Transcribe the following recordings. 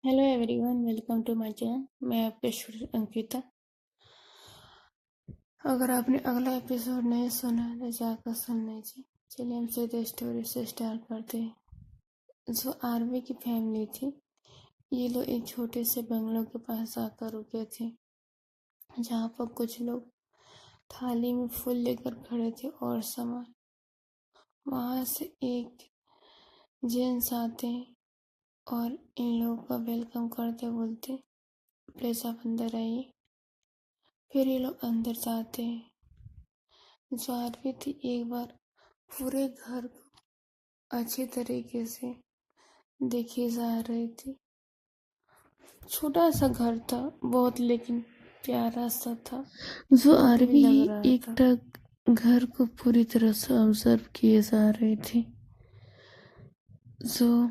Hello everyone, welcome to my channel. मैं आपके student Ankita. अगर आपने अगला एपिसोड नहीं सुना है तो जाकर सुन लीजिए। चलिए हम सीधे स्टोरी से स्टार्ट करते हैं। जो आरवी की फैमिली थी, ये लोग एक छोटे से बंगलों के पास आकर रुके थे, जहाँ पर कुछ लोग थाली में फूल लेकर खड़े थे और सामान। वहाँ से एक जेंट्स आते हैं और इन लोगों का वेलकम करते बोलते, प्लीज आप अंदर आइए। फिर ये लोग अंदर जाते हैं। जो आरवी थी, एक बार पूरे घर को अच्छी तरीके से देखी जा रही थी। छोटा सा घर था बहुत, लेकिन प्यारा सा था। जो आरवी लग रहा एक टक घर को पूरी तरह से ऑब्जर्व किए जा रही थी। जो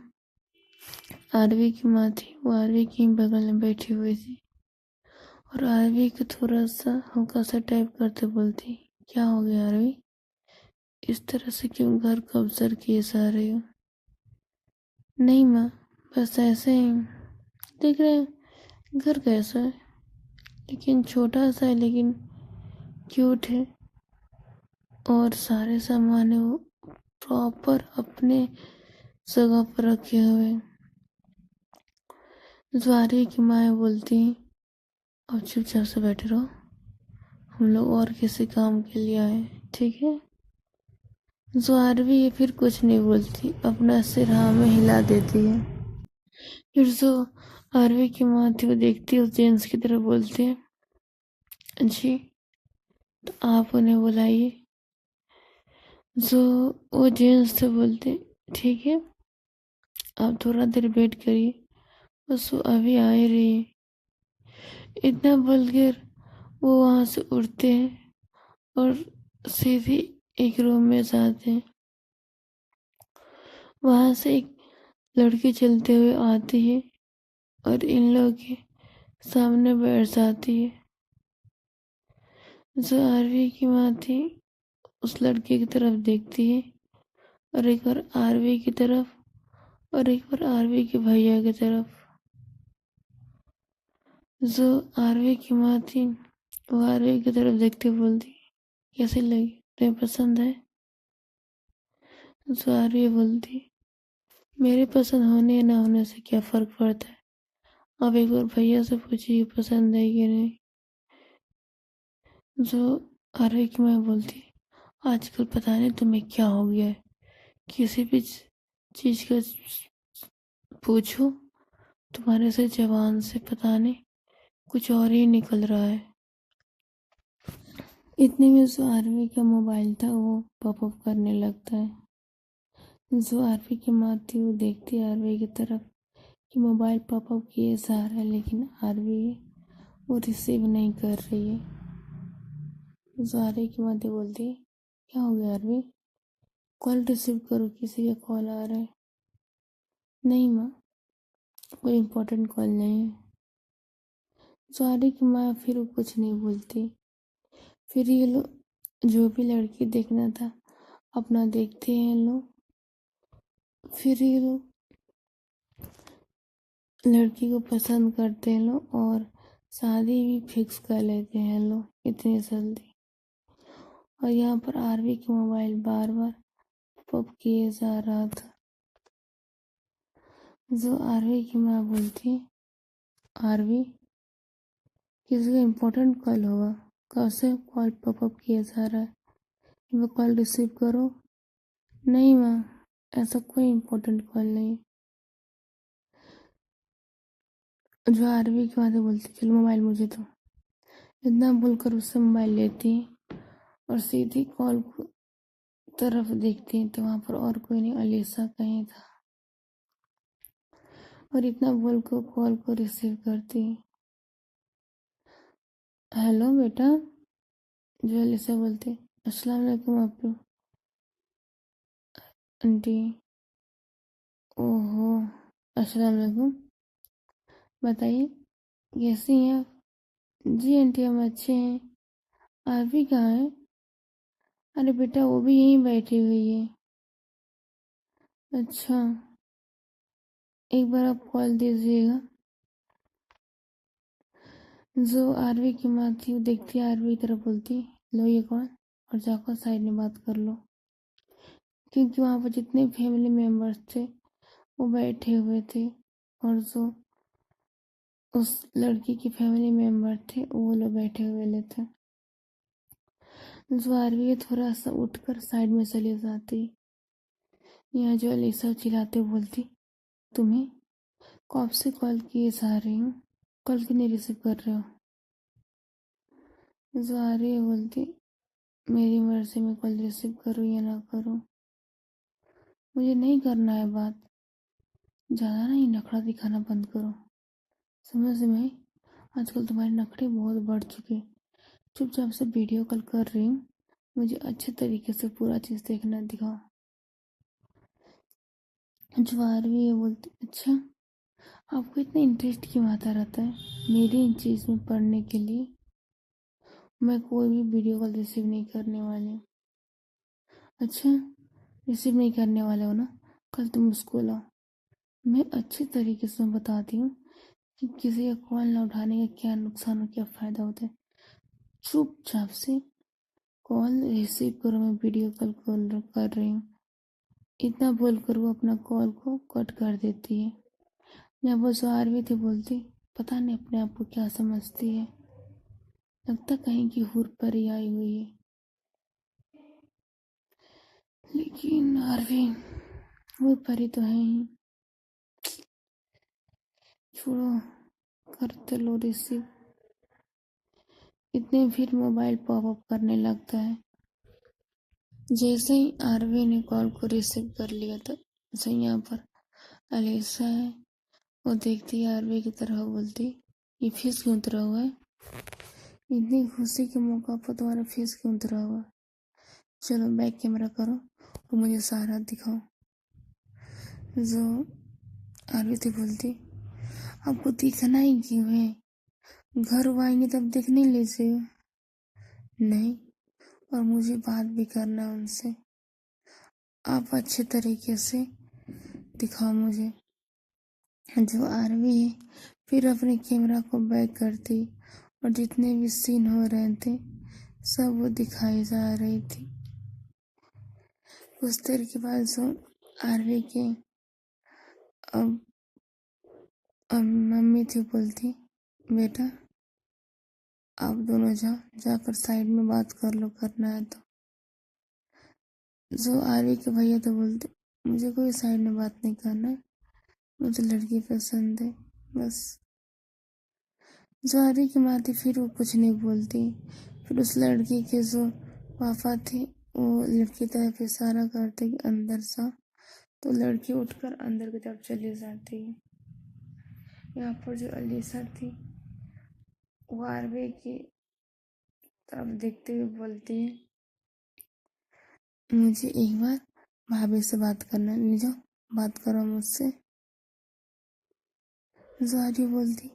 आरवी की माँ थी, वो आरवी की बगल में बैठी हुई थी और आरवी को थोड़ा सा हल्का सा टाइप करते बोलती, क्या हो गया आरवी, इस तरह से क्यों घर को ऑब्जर्व किए जा रही हो? नहीं माँ, बस ऐसे ही देख रहे हैं। घर कैसा है? लेकिन छोटा सा है, लेकिन क्यूट है और सारे सामान है वो प्रॉपर अपने जगह पर रखे हुए हैं। ज्वारी की माँ बोलती हैं, अब चुपचाप से बैठे रहो, हम लोग और किसी काम के लिए आए, ठीक है? ज्वारवी फिर कुछ नहीं बोलती, अपना सिर हाँ में हिला देती है। फिर जो आरवी की माँ थी, वो देखती है उस जेंट्स की तरफ, बोलती है, जी तो आप उन्हें बुलाइए। जो वो जेंट्स थे बोलते, ठीक है, आप थोड़ा देर वेट करिए, बस वो अभी आ ही रही है। इतना बोलकर वो वहाँ से उठते हैं और सीधे एक रूम में जाते हैं। वहाँ से एक लड़की चलते हुए आती है और इन लोगों के सामने बैठ जाती है। जो आरवी की माँ थी, उस लड़के की तरफ देखती है और एक बार आरवी की तरफ और एक बार आरवी के भैया की तरफ। जो आरवी की माँ थी, वो आरवी की तरफ देखते बोलती, कैसी लगी, तुम्हें पसंद है? जो आरवी बोलती, मेरे पसंद होने या ना होने से क्या फर्क पड़ता है, अब एक बार भैया से पूछिए पसंद है कि नहीं। जो आरवी की माँ बोलती, आजकल पता नहीं तुम्हें क्या हो गया है, किसी भी चीज का पूछो, तुम्हारे से जवान से पता नहीं कुछ और ही निकल रहा है। इतने में जो आरवी का मोबाइल था, वो पॉपअप करने लगता है। जो आरवी की माँ थी, वो देखती है आरवी की तरफ कि मोबाइल पॉपअप किए जा रहा है, लेकिन आरवी वो रिसीव नहीं कर रही है। जो आरवी की माँ थी बोलती है, क्या हो गया आरवी, कॉल रिसीव करो, किसी का कॉल आ रहा है। नहीं माँ, कोई इम्पोर्टेंट कॉल नहीं है। जो आरवी की माँ फिर कुछ नहीं बोलती। फिर ये लोग जो भी लड़की देखना था अपना देखते हैं लोग। फिर ये लोग लड़की को पसंद करते हैं लोग और शादी भी फिक्स कर लेते हैं लोग इतनी जल्दी। और यहाँ पर आरवी के मोबाइल बार बार पॉप किए जा रहा था। जो आरवी की माँ बोलती, आरवी किसी का इम्पोर्टेंट कॉल होगा, कब से कॉल पॉपअप किया जा रहा है, वो कॉल रिसीव करो। नहीं माँ, ऐसा कोई इम्पोर्टेंट कॉल नहीं। जो आरवी की बातें बोलती, चलो मोबाइल मुझे दो। इतना बोलकर उससे मोबाइल लेती और सीधी कॉल को तरफ देखती तो वहां पर और कोई नहीं, अलीसा कहीं था। और इतना बोल कर कॉल को रिसीव करती, हेलो बेटा। जो अलीसा बोलती, अस्सलाम वालेकुम आपू, आंटी। ओहो, अस्सलाम वालेकुम, बताइए कैसी हैं आप? जी आंटी, हम अच्छे हैं। आप भी कहाँ हैं? अरे बेटा, वो भी यहीं बैठी हुई है। अच्छा, एक बार आप कॉल दीजिएगा। जो आरवी की माँ थी वो देखती आरवी की तरफ बोलती, लो ये कौन, और जाकर साइड में बात कर लो। क्योंकि वहाँ पर जितने फैमिली मेम्बर्स थे वो बैठे हुए थे, और जो उस लड़की की फैमिली मेम्बर थे वो लोग बैठे हुए थे। जो आरवी थोड़ा सा उठकर साइड में चली जाती। यहाँ जो अलीसा चिल्लाते बोलती, तुम्हें कब से कॉल किए जा रही हूँ, कॉल क्यों नहीं रिसीव कर रहे हो। जो आरवी बोलती, मेरी मर्जी में कॉल रिसीव करूँ या ना करूँ, मुझे नहीं करना है बात। ज़्यादा नहीं नखरा दिखाना बंद करो, समझ में। आजकल तुम्हारे नखरे बहुत बढ़ चुके। चुपचाप से वीडियो कॉल कर रही हूँ, मुझे अच्छे तरीके से पूरा चीज़ देखना दिखाओ। जवार भी ये बोलती, अच्छा आपको इतना इंटरेस्ट क्यों आता रहता है मेरी इन चीज़ में पढ़ने के लिए। मैं कोई भी वीडियो कॉल रिसीव नहीं करने वाली। अच्छा रिसीव नहीं करने वाले हो ना, कल तुम स्कूल आओ, मैं अच्छे तरीके से बताती हूँ कि किसी का कॉल ना उठाने का क्या नुकसान और क्या फ़ायदा होता है। चुपचाप से कॉल रिसीव करो, मैं वीडियो कॉल कर रही हूँ। इतना बोलकर वो अपना कॉल को कट कर देती है। जब वो सवार भी थी बोलती, पता नहीं अपने आप को क्या समझती है, लगता कहीं की हुर परी आई हुई है। लेकिन आरवी हुर परी तो है ही। छोड़ो, करते लो रिसीव। इतने फिर मोबाइल पॉपअप करने लगता है। जैसे ही आरवी ने कॉल को रिसीव कर लिया था, जैसे यहाँ पर अलीसा है, वो देखती है आरवी की तरह, बोलती, ये फेस क्यों उतरा हुआ है, इतनी खुशी के मौका पर तुम्हारा फेस क्यों उतरा हुआ। चलो बैक कैमरा करो और मुझे सारा दिखाओ। जो आरवी थी बोलती, आपको दिखना ही क्यों है, घर आएंगे तब देख नहीं लीजिए। नहीं, और मुझे बात भी करना उनसे, आप अच्छे तरीके से दिखाओ मुझे। जो आरवी है फिर अपने कैमरा को बैक करती और जितने भी सीन हो रहे थे सब वो दिखाई जा रही थी। कुछ देर के बाद जो आरवी के अब मम्मी थी बोलती, बेटा आप दोनों जाकर साइड में बात कर लो, करना है तो। जो आरवी के भैया तो बोलते, मुझे कोई साइड में बात नहीं करना है, मुझे लड़की पसंद है बस। जो आरवी की माँ थी फिर वो कुछ नहीं बोलती। फिर उस लड़की के जो पापा थे वो लड़की तरफ इशारा करते कि अंदर सा, तो लड़की उठकर अंदर की तरफ चली जाती है। यहाँ पर जो अलीसा थी वो आरवी की तरफ देखते हुए बोलती है, मुझे एक बार भाभी से बात करना है, ले जाओ बात करो मुझसे। जारी बोलती,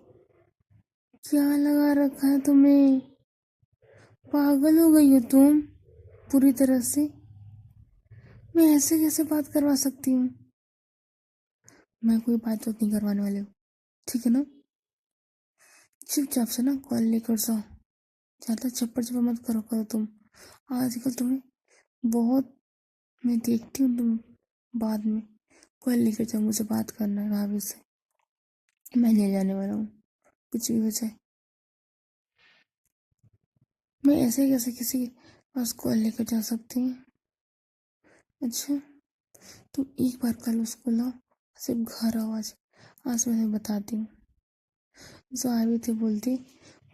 क्या लगा रखा है तुम्हें, पागल हो गई हो तुम पूरी तरह से, मैं ऐसे कैसे बात करवा सकती हूँ। मैं कोई बात नहीं करवाने वाली हूँ, ठीक है ना। चुपचाप से ना कॉल लेकर जाओ, ज़्यादा चप्पड़ चप्पड़ मत करो तुम। आजकल तुम्हें बहुत मैं देखती हूँ, तुम बाद में कॉल लेकर जाओ, मुझे बात करना है भाभी से, मैं ले जाने वाला हूँ, कुछ भी हो जाए। मैं ऐसे कैसे किसी के पास कॉल लेकर जा सकती हूँ। अच्छा तुम एक बार कल उसको लाओ, सिर्फ घर आओ आज, आज मैं बताती हूँ। जो आई थी बोलती,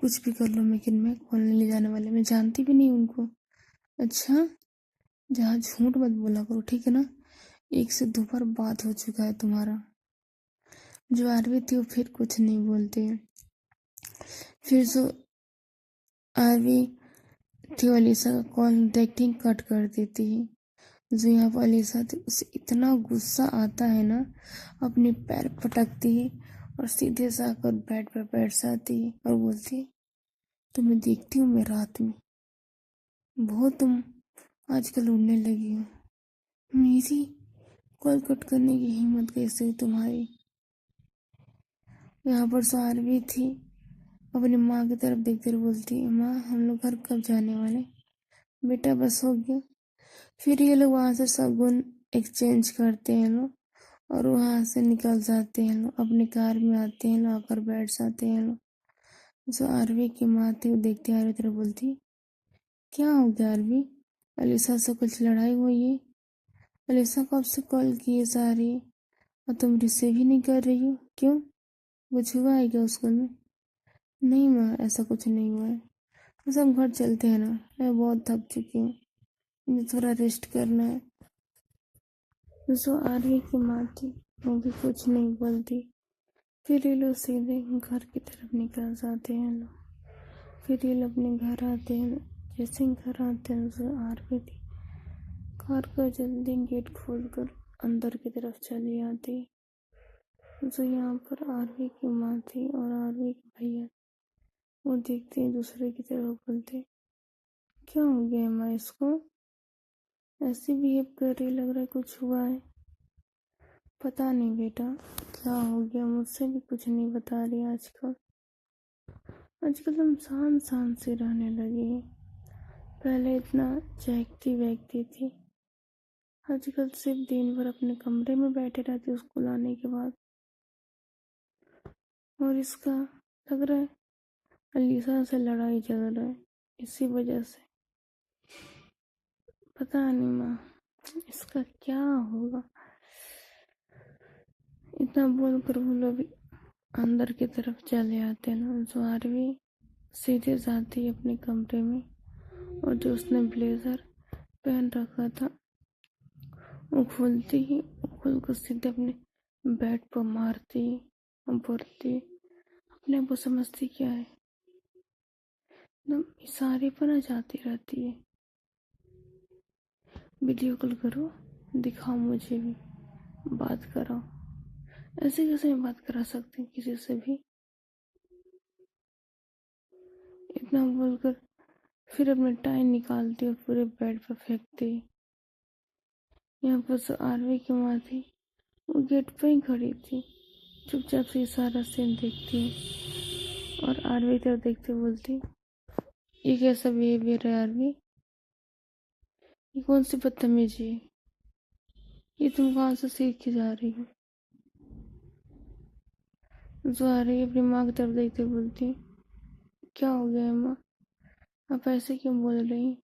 कुछ भी कर लो लेकिन मैं कॉल नहीं ले जाने वाले, मैं जानती भी नहीं उनको। अच्छा जहाँ झूठ मत बोला करो, ठीक है ना, एक से दो बार बात हो चुका है तुम्हारा। जो आरवी थी वो फिर कुछ नहीं बोलती। फिर जो आरवी थी अलीसा का कॉल देखते ही कट कर देती है। जो यहाँ पर अलीसा थी उसे इतना गुस्सा आता है ना, अपने पैर पटकती है और सीधे से आकर बेड पर बैठ जाती है और बोलती है, तुम्हें देखती हूँ मैं रात में, बहुत तुम आजकल उड़ने लगी हो, मेरी कॉल कट करने की हिम्मत कैसे हुई तुम्हारी। यहाँ पर सारवी थी अपनी माँ की तरफ देखते हुए बोलती है, माँ हम लोग घर कब जाने वाले? बेटा बस हो गया। फिर ये लोग वहाँ से शगुन एक्सचेंज करते हैं लोग और वहाँ से निकल जाते हैं लोग, अपनी कार में आते हैं लोग, आकर बैठ जाते हैं लोग। जो आरवी की माँ थी वो देखते आरवी तरफ बोलती, क्या हो गया आरवी? अलीसा से कुछ लड़ाई हुई है? अलीसा कब से कॉल किए जा रही है और तुम रिसीव ही नहीं कर रही हो, क्यों? कुछ हुआ है क्या स्कूल में? नहीं माँ, ऐसा कुछ नहीं हुआ है। बस हम घर चलते हैं ना, मैं बहुत थक चुकी हूँ, मुझे थोड़ा रेस्ट करना है। जो आरवी की माँ थी वो भी कुछ नहीं बोलती। फिर ये लोग सीधे घर की तरफ निकल जाते हैं लोग। फिर ये लोग अपने घर आते हैं। जैसे ही घर आते हैं जो आरवी थी कार का जल्दी गेट खोलकर अंदर की तरफ चली आती। जो यहाँ पर आरवी की माँ थी और आरवी के भैया वो देखते हैं दूसरे की तरफ, बोलते, क्या हो गया माँ इसको? ऐसे बिहेव कर रही, लग रहा है कुछ हुआ है। पता नहीं बेटा क्या हो गया, मुझसे भी कुछ नहीं बता रही आजकल। आजकल हम शांत शांत से रहने लगे हैं। पहले इतना चहकती बहकती थी, आजकल सिर्फ दिन भर अपने कमरे में बैठे रहती स्कूल आने के बाद। और इसका लग रहा है अलीसा से लड़ाई चल रहा है, इसी वजह से। पता नहीं माँ इसका क्या होगा। इतना बोलकर वो लोग अंदर की तरफ चले आते हैं ना। जो आरवी सीधे जाती है अपने कमरे में और जो उसने ब्लेजर पहन रखा था वो खोलती ही खोल कर सीधे अपने बेड पर मारती और बोलती, अपने आप को समझती क्या है, एकदम इशारे पर ना जाती रहती है। वीडियो कॉल करो, दिखाओ मुझे भी, बात करो। ऐसे कैसे बात करा सकते हैं किसी से भी? इतना बोलकर फिर अपने टाइम निकालती और पूरे बेड पर फेंकती। यहाँ पर जो आरवी की माँ थी वो गेट पे ही खड़ी थी, चुपचाप से सारा सीन देखती और आरवी तरफ देखते बोलती, ये कैसा बिहेवियर है आरवी? ये कौन सी बदतमीजी है? ये तुम कहाँ से सीख के जा रही हो? जो आ रही है अपनी माँ की तरफ देखते बोलती, क्या हो गया है माँ, आप ऐसे क्यों बोल रही हैं?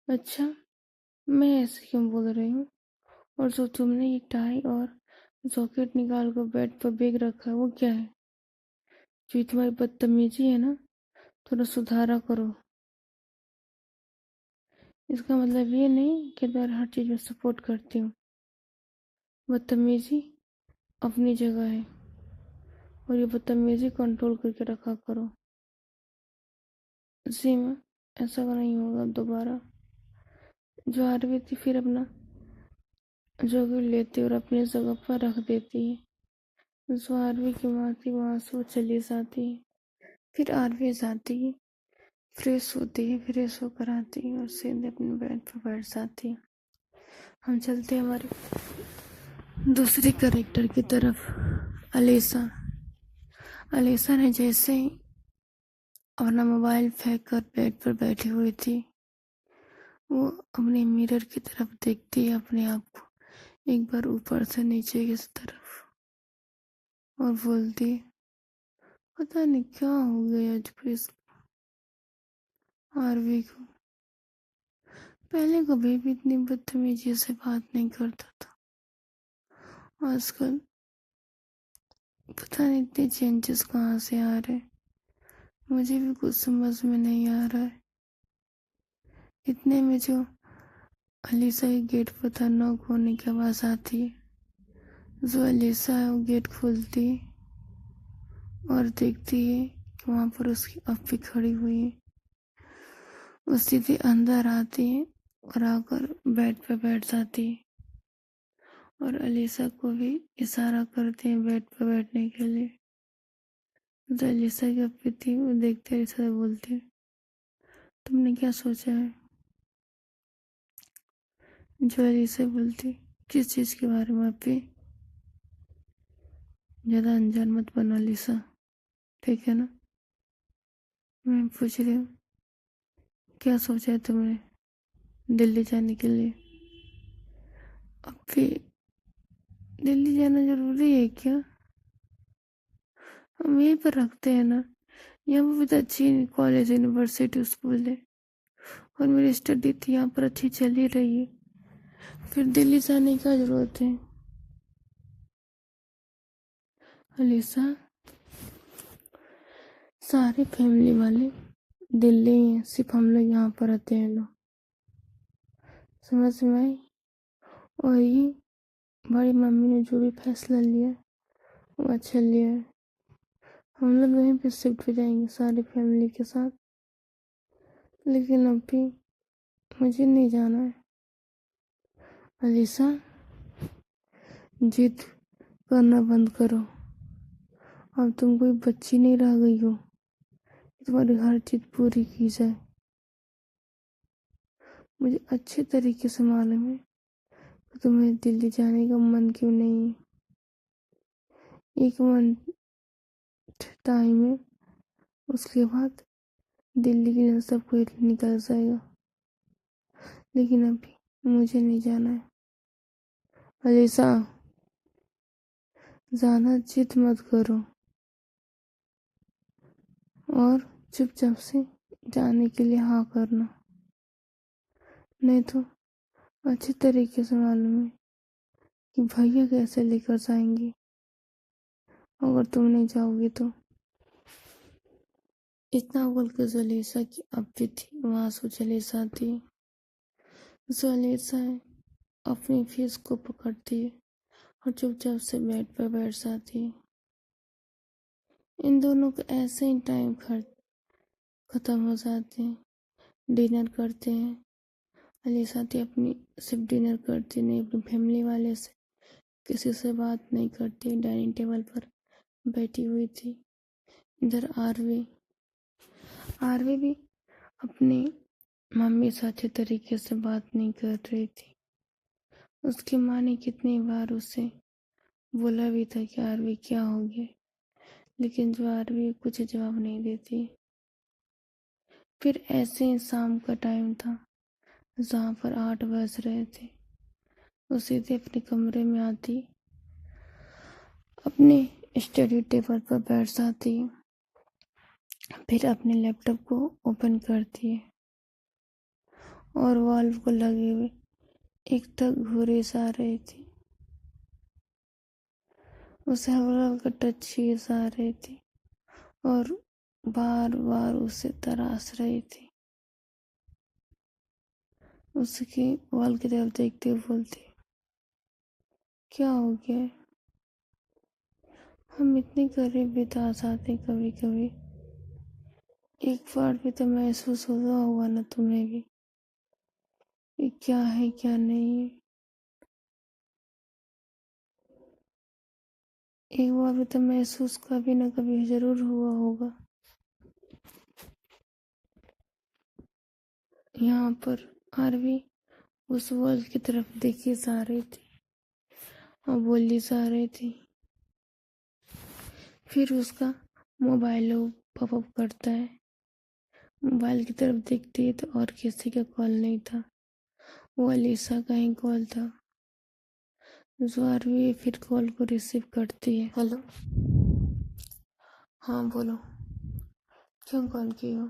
अच्छा, मैं ऐसे क्यों बोल रही हूँ? और जो तुमने ये टाई और जॉकेट निकाल कर बेड पर बेग रखा है वो क्या है? जो तुम्हारी बदतमीजी है ना, थोड़ा सुधारा करो। इसका मतलब ये नहीं कि मैं हर चीज़ में सपोर्ट करती हूँ। बदतमीजी अपनी जगह है और ये बदतमीजी कंट्रोल करके रखा करो। जी मैं ऐसा नहीं होगा दोबारा। जो आरवी थी फिर अपना जॉकेट लेती और अपनी जगह पर रख देती है। जो आरवी की माँ थी वहाँ से वो चली जाती है। फिर आरवी जाती है, फ्रेश होती है, फ्रेश होकर आती है और सीधे अपने बेड पर बैठ जाती है। हम चलते हैं हमारे दूसरे कैरेक्टर की तरफ, अलीसा। अलीसा ने जैसे ही अपना मोबाइल फेंक कर बेड पर बैठी हुई थी वो अपने मिरर की तरफ देखती है अपने आप को एक बार ऊपर से नीचे की तरफ और बोलती, पता नहीं क्या हो गया आज इस आरवी को। पहले कभी भी इतनी बदतमीजी से बात नहीं करता था, आजकल पता नहीं इतने चेंजेस कहाँ से आ रहे, मुझे भी कुछ समझ में नहीं आ रहा है। इतने में जो अलीसा के गेट पर था नॉक होने की आवाज़ आती है। जो अलीसा है वो गेट खोलती है और देखती है कि वहाँ पर उसकी अप्पी खड़ी हुई है। वो सीधे अंदर आती है और आकर बेड पे बैठ जाती है और अलीसा को भी इशारा करते हैं बेड पे बैठने के लिए। जो अलीसा की अप्पी थी वो देखते अलीसा से बोलती, तुमने क्या सोचा है? जो अलीसा बोलती, किस चीज़ के बारे में अप्पी? ज़्यादा अनजान मत बनो अलीसा, ठीक है ना? मैं पूछ रही हूँ, क्या सोचा है तुमने दिल्ली जाने के लिए? अब भी दिल्ली जाना जरूरी है क्या? हम यहीं पर रखते हैं ना, यहाँ पर भी तो अच्छी कॉलेज यूनिवर्सिटी स्कूल है, और मेरी स्टडी तो यहाँ पर अच्छी चल ही रही है, फिर दिल्ली जाने की क्या जरूरत है? अलीसा, सारे फैमिली वाले दिल्ली ही हैं, सिर्फ हम लोग यहाँ पर रहते हैं लोग, समझ में आई? और ये बड़ी मम्मी ने जो भी फैसला लिया है, वो अच्छा लिया है। हम लोग वहीं पे शिफ्ट हो जाएंगे सारी फैमिली के साथ, लेकिन अभी मुझे नहीं जाना है। अलीसा, जिद करना बंद करो। अब तुम कोई बच्ची नहीं रह गई हो, तुम्हारी हर चीज पूरी की जाए। मुझे अच्छे तरीके से मालूम है कि तुम्हें दिल्ली जाने का मन क्यों नहीं है। एक मंथ टाइम है, उसके बाद दिल्ली के लिए सब कुछ निकल जाएगा, लेकिन अभी मुझे नहीं जाना है। अलीसा, ज्यादा जिद मत करो और चुपचाप से जाने के लिए हाँ करना, नहीं तो अच्छे तरीके से मालूम है कि भैया कैसे लेकर जाएंगे अगर तुम नहीं जाओगी तो। इतना बोल कर जलीसा की अब भी थी वहां से चली जाती है। जलीसा अपनी फीस को पकड़ती है और चुपचाप से बेड पर बैठ जाती है। इन दोनों का ऐसे ही टाइम खत्म हो जाते हैं। डिनर करते हैं। अलीसा अपनी सिर्फ डिनर करती नहीं, अपनी फैमिली वाले से किसी से बात नहीं करती, डाइनिंग टेबल पर बैठी हुई थी। इधर आरवी आरवी भी अपनी मम्मी से अच्छे तरीके से बात नहीं कर रही थी। उसकी माँ ने कितनी बार उसे बोला भी था कि आरवी क्या हो गया, लेकिन जो आरवी कुछ जवाब नहीं देती। फिर ऐसे ही शाम का टाइम था, जहाँ पर 8 बज रहे थे। वो सीधे अपने कमरे में आती, अपने स्टडी टेबल पर बैठ जाती, फिर अपने लैपटॉप को ओपन करती है और वॉल को लगे हुए एक तक घूरे आ रही थी। उसे हल्का टच आ रही थी और बार बार उसे तराश रही थी। उसकी वॉल की तरफ देखते हुए बोलती, क्या हो गया है? हम इतने करीब बिता जाते कभी कभी, एक बार भी तो महसूस होता होगा ना तुम्हें भी, ये क्या है क्या नहीं है। एक बार भी तो महसूस कभी ना कभी जरूर हुआ होगा। यहाँ पर आरवी उस वॉल की तरफ देखी जा रही थी और बोली जा रही थी। फिर उसका मोबाइल पॉपअप करता है। मोबाइल की तरफ देखती है तो और किसी का कॉल नहीं था, वो अलीसा का ही कॉल था। जो आरवी फिर कॉल को रिसीव करती है। हेलो, हाँ बोलो, क्यों कॉल की हो?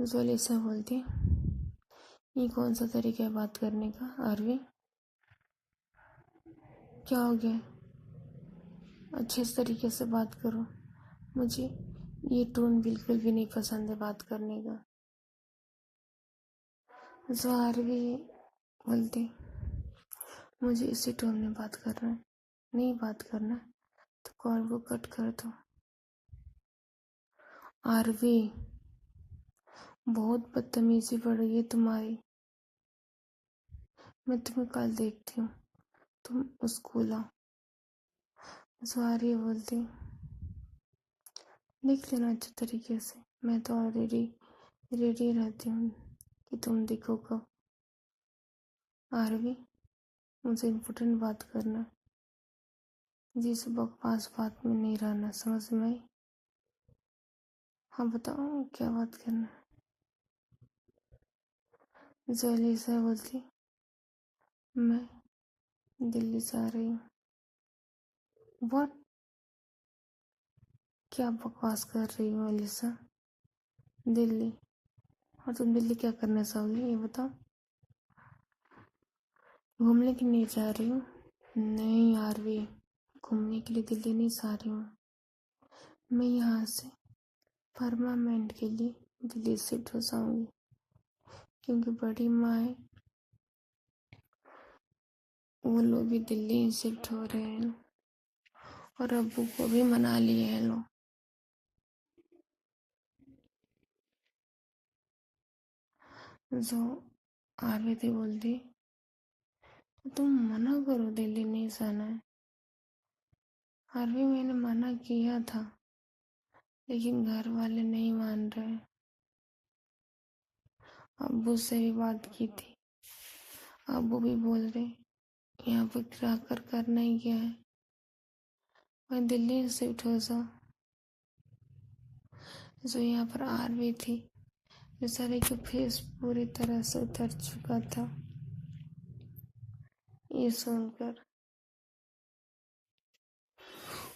जो अलीसा बोलती है, ये कौन सा तरीका है बात करने का आरवी? क्या हो गया? अच्छे तरीके से बात करो, मुझे ये टोन बिल्कुल भी नहीं पसंद है बात करने का। जो आरवी बोलती, मुझे इसी टोन में बात करना है, नहीं बात करना तो कॉल को कट कर दो। आरवी, बहुत बदतमीजी बढ़ रही है तुम्हारी, मैं तुम्हें कल देखती हूँ, तुम स्कूल आओ। जो आरवी बोलती, देख लेना अच्छे तरीके से, मैं तो ऑलरेडी रेडी रहती हूँ कि तुम देखो कब। आरवी, मुझे इम्पोर्टेंट बात करना, जिस बकवास बात में नहीं रहना, समझ में आई? हाँ बताओ क्या बात करना है। जो अलीसा बोलती, मैं दिल्ली से आ रही हूँ। व्हाट? क्या बकवास कर रही हो अलीसा? दिल्ली? और तुम दिल्ली क्या करना चाहोगी ये बताओ। घूमने के लिए जा रही हूँ? नहीं यार, भी घूमने के लिए दिल्ली नहीं जा रही हूँ। मैं यहाँ से परमानेंट के लिए दिल्ली शिफ्ट हो जाऊंगी, क्योंकि बड़ी माँ है, वो लोग भी दिल्ली शिफ्ट हो रहे हैं और अब्बू को भी मना लिए हैं लोग। जो आरती बोलती, तो तुम मना करो, दिल्ली नहीं जाना है। आरवी मैंने मना किया था, लेकिन घर वाले नहीं मान रहे। अब्बू से भी बात की थी, अब्बू भी बोल रहे यहाँ पर रहकर करना ही क्या है, मैं दिल्ली शिफ्ट हो जाओ। जो यहाँ पर आरवी थी, बेचारे की फेस पूरी तरह से उतर चुका था। ये सुनकर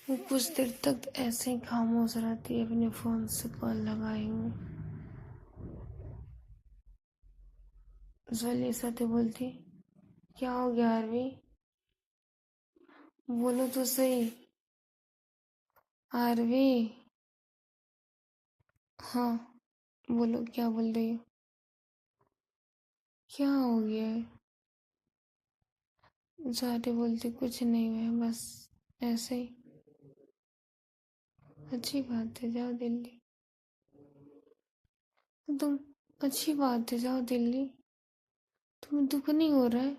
वो कुछ देर तक ऐसे ही खामोश रहती, अपने फोन से कॉल लगाई हुई। जलीसा तो बोलती, क्या हो गया आरवी, बोलो तो सही। आरवी? हाँ बोलो, क्या बोल रही हो? क्या हो गया है? जाते बोलती, कुछ नहीं हुआ, बस ऐसे ही। अच्छी बात है, जाओ दिल्ली। तो तुम, अच्छी बात है जाओ दिल्ली, तुम्हें दुख नहीं हो रहा है?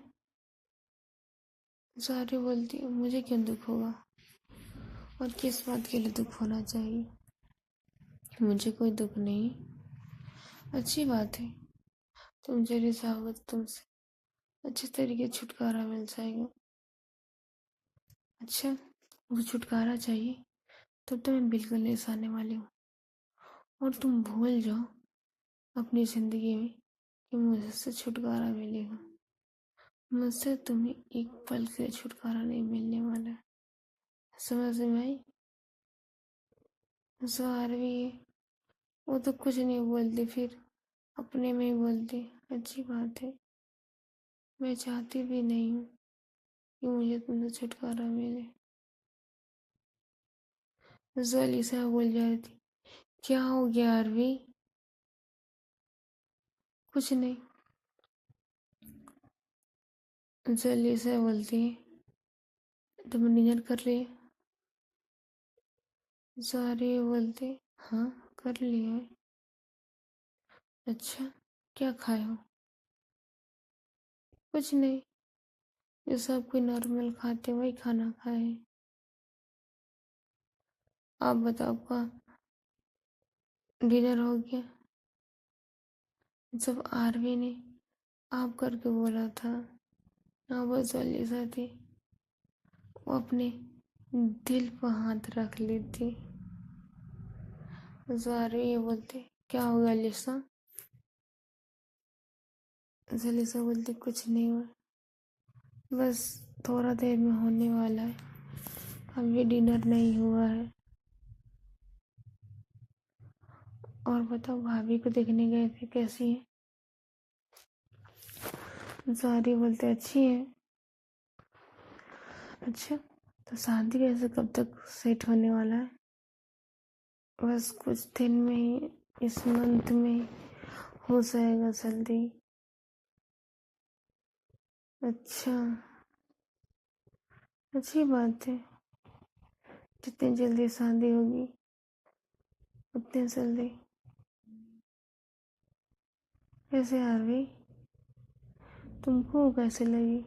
सारी बोलती, मुझे क्यों दुख होगा, और किस बात के लिए दुख होना चाहिए? मुझे कोई दुख नहीं, अच्छी बात है। तुम जरी चाहोगे तो तुमसे अच्छे तरीके छुटकारा मिल जाएगा। अच्छा, वो छुटकारा चाहिए तब तो मैं बिल्कुल नहीं आने वाली हूँ, और तुम भूल जाओ अपनी जिंदगी में कि मुझसे छुटकारा मिलेगा। मुझसे तुम्हें एक पल के लिए छुटकारा नहीं मिलने वाला है, समझ में आई? जो आ रही है, वो तो कुछ नहीं बोलती, फिर अपने में ही बोलती, अच्छी बात है, मैं चाहती भी नहीं हूँ कि मुझे तुमसे छुटकारा मिले। जो अलीसा बोल जा रही थी, क्या हो गया आरवी? कुछ नहीं। जो अलीसा बोलती है, तुम डिनर कर रही है? जो आ रही है बोलती, हाँ कर लिया है। अच्छा, क्या खाए हो? कुछ नहीं, जो सब कोई नॉर्मल खाते वही खाना खाए। आप बताओ, आपका डिनर हो गया? जब आरवी ने आप करके बोला था, ना बस अलीसा थी, वो अपने दिल पर हाथ रख ली थी। जो आरवी ये बोलते, क्या होगा अलीसा? अलीसा बोलती, कुछ नहीं हुआ, बस थोड़ा देर में होने वाला है, अभी डिनर नहीं हुआ है। और बताओ, भाभी को देखने गए थे, कैसी है? सारी बोलते, अच्छी है। अच्छा, तो शादी कैसे, कब तक सेट होने वाला है? बस कुछ दिन में ही, इस मंथ में हो जाएगा जल्दी। अच्छा, अच्छी बात है, जितनी जल्दी शादी होगी उतनी जल्दी। कैसे आरवी, तुमको कैसे लगी?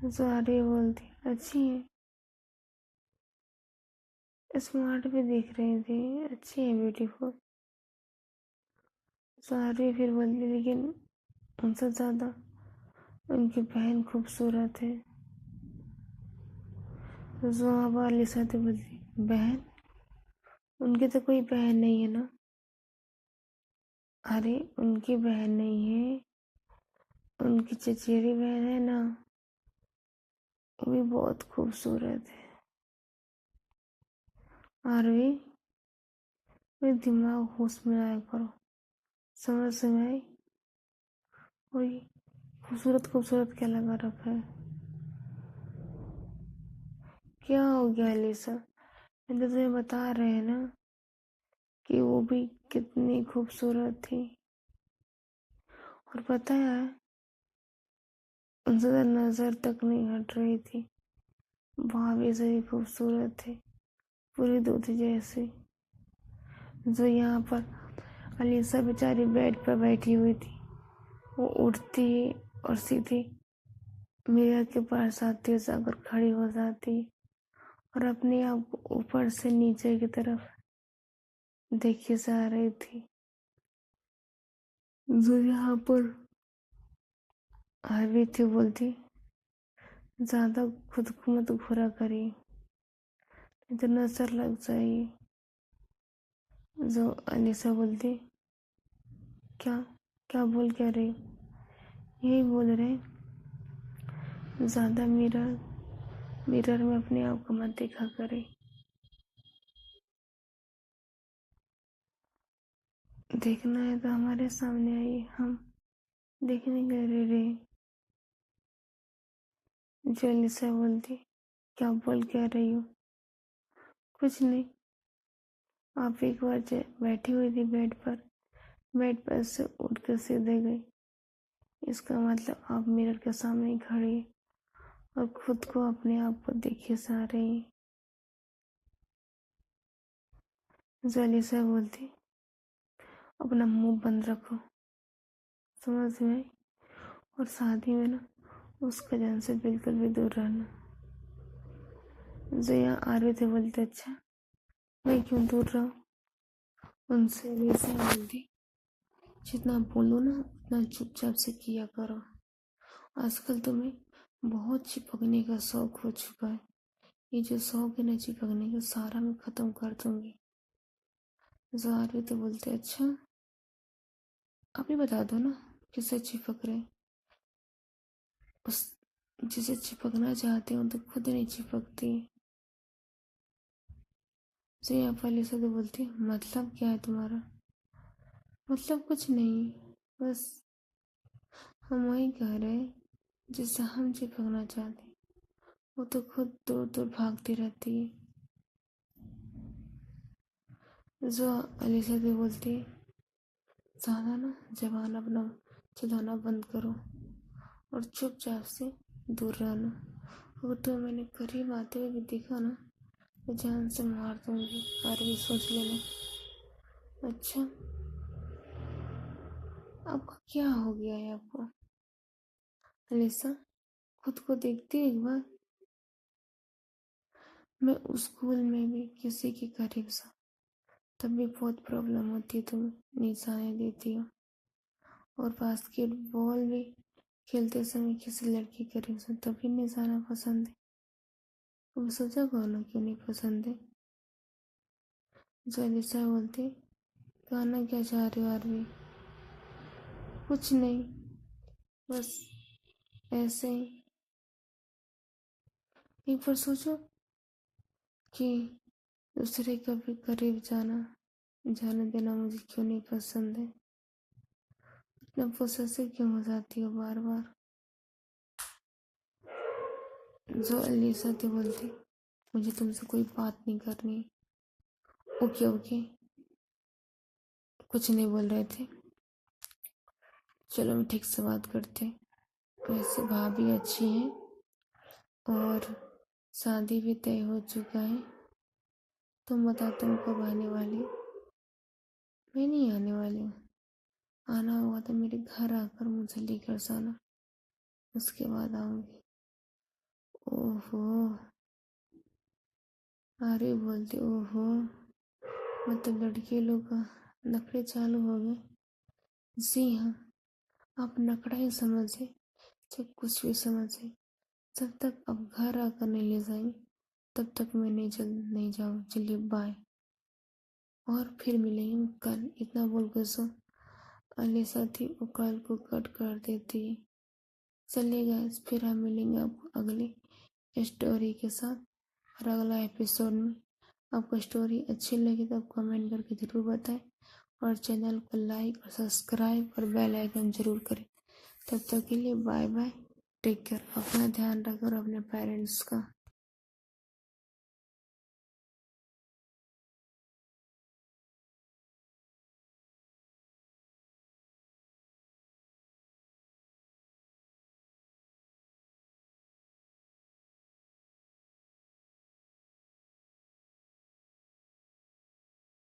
जो आरवी बोलती, अच्छी है, स्मार्ट भी दिख रही थी, अच्छी है, ब्यूटीफुल। सारी फिर बोलती, लेकिन उनसे ज्यादा उनकी बहन खूबसूरत है। जो वाली साथी बोलती, बहन? उनकी तो कोई बहन नहीं है ना? अरे उनकी बहन नहीं है, उनकी चचेरी बहन है ना, वो भी बहुत खूबसूरत है। आरवी, मेरे दिमाग होश में आया करो, समझ में आई? और ये खूबसूरत खूबसूरत क्या लगा रखा है? क्या हो गया एलिसा? मैं तो तुम्हें बता रहे हैं ना कि वो भी कितनी खूबसूरत थी। और पता है, उनसे तो नजर तक नहीं हट रही थी। भाभी से भी खूबसूरत थी, पूरी दूध जैसी। जो यहाँ पर अलीसा बेचारी बेड पर बैठी हुई थी, वो उठती और सीधी मिरर के पास आती, जाकर खड़ी हो जाती और अपने आप को ऊपर से नीचे की तरफ देखे जा रही थी। जो यहाँ पर आरवी थी, बोलती ज्यादा खुद को मत घुरा करिए, नहीं तो नजर लग जाएगी। जो अलीसा बोलती, क्या क्या बोल क्या रही? यही बोल रहे, ज्यादा मिरर मिरर में अपने आप को मत देखा करे। देखना है तो हमारे सामने आइए, हम देखने गए रे। जो अलीसा बोलती, क्या बोल क्या रही हो? कुछ नहीं, आप एक बार बैठी हुई थी बेड पर से उठ कर सीधे गई, इसका मतलब आप मिरर के सामने ही खड़ी और खुद को अपने आप को देखे जा रही। जलीसा बोलती, अपना मुंह बंद रखो, समझ में आई? और शादी में ना उस कजन से बिल्कुल भी दूर रहना। जो यहाँ आ रहे थे बोलते, अच्छा मैं क्यों दूर रहूं उनसे? वैसे बोलती, जितना बोलो ना उतना चुपचाप से किया करो, आजकल तुम्हें बहुत चिपकने का शौक हो चुका है। ये जो शौक है ना चिपकने का, सारा मैं खत्म कर दूंगी। जो आ रहे थे बोलते, अच्छा आप ही बता दो ना किससे चिपक रहे? उस जिसे चिपकना चाहती हूँ तो खुद नहीं चिपकती। जो यहाँ वाली से तो बोलती, मतलब क्या है तुम्हारा? मतलब कुछ नहीं, बस हम वही कह रहे हैं जिससे हम चिपकना चाहते हैं, वो तो खुद दूर दूर भागती रहती है। जो अलीसा भी बोलती है, ज्यादा ना जबान अपना चलाना बंद करो और चुपचाप से दूर रहना। अगर तो मैंने करीब आते हुए भी देखा ना तो जान से मार दूंगी, और भी सोच लेना। अच्छा, आपका क्या हो गया है आपको? अलीसा, खुद को देखती है एक बार। मैं उस स्कूल में भी किसी के करीब सा, तब भी बहुत प्रॉब्लम होती है, तुम निशाने देती हो। और बास्केटबॉल भी खेलते समय किसी लड़की के करीब से, तभी निशाना पसंद है। तुम सोचा कौन क्यों नहीं पसंद है? जलीसा बोलती, कहना क्या चाह रही हो आरवी? कुछ नहीं, बस ऐसे ही। एक बार सोचो कि दूसरे के भी करीब जाने देना मुझे क्यों नहीं पसंद है। इतना पोसेसिव क्यों हो जाती हो बार बार? जो अलीसा थी बोलती, मुझे तुमसे कोई बात नहीं करनी। ओके ओके, कुछ नहीं बोल रहे थे, चलो मैं ठीक से बात करते। वैसे भाभी अच्छी है और शादी भी तय हो चुका है। तुम बता, तुम कब आने वाली हो? मैं नहीं आने वाली हूँ, आना होगा तो मेरे घर आकर मुझे लेकर जाना, उसके बाद आऊंगी। ओहो, अरे बोलती ओहो, मतलब लड़के लोग का नखरे चालू हो गए। जी हाँ, आप नखरा ही समझे, चाहे कुछ भी समझे, जब तक आप घर आकर नहीं ले जाएंगे तब तक मैं नहीं जाऊँ। चलिए बाय। और फिर मिलेंगे कल, इतना बोल कर सो अलीसा थी, वो कॉल को कट कर देती। चलिए गाइस, फिर हम मिलेंगे आपको अगली स्टोरी के साथ और अगला एपिसोड में। आपको स्टोरी अच्छी लगी तो आप कमेंट करके ज़रूर बताएं और चैनल को लाइक और सब्सक्राइब और बेल आइकन जरूर करें। तब तक के लिए बाय बाय, टेक केयर, अपना ध्यान रखें और अपने पेरेंट्स का।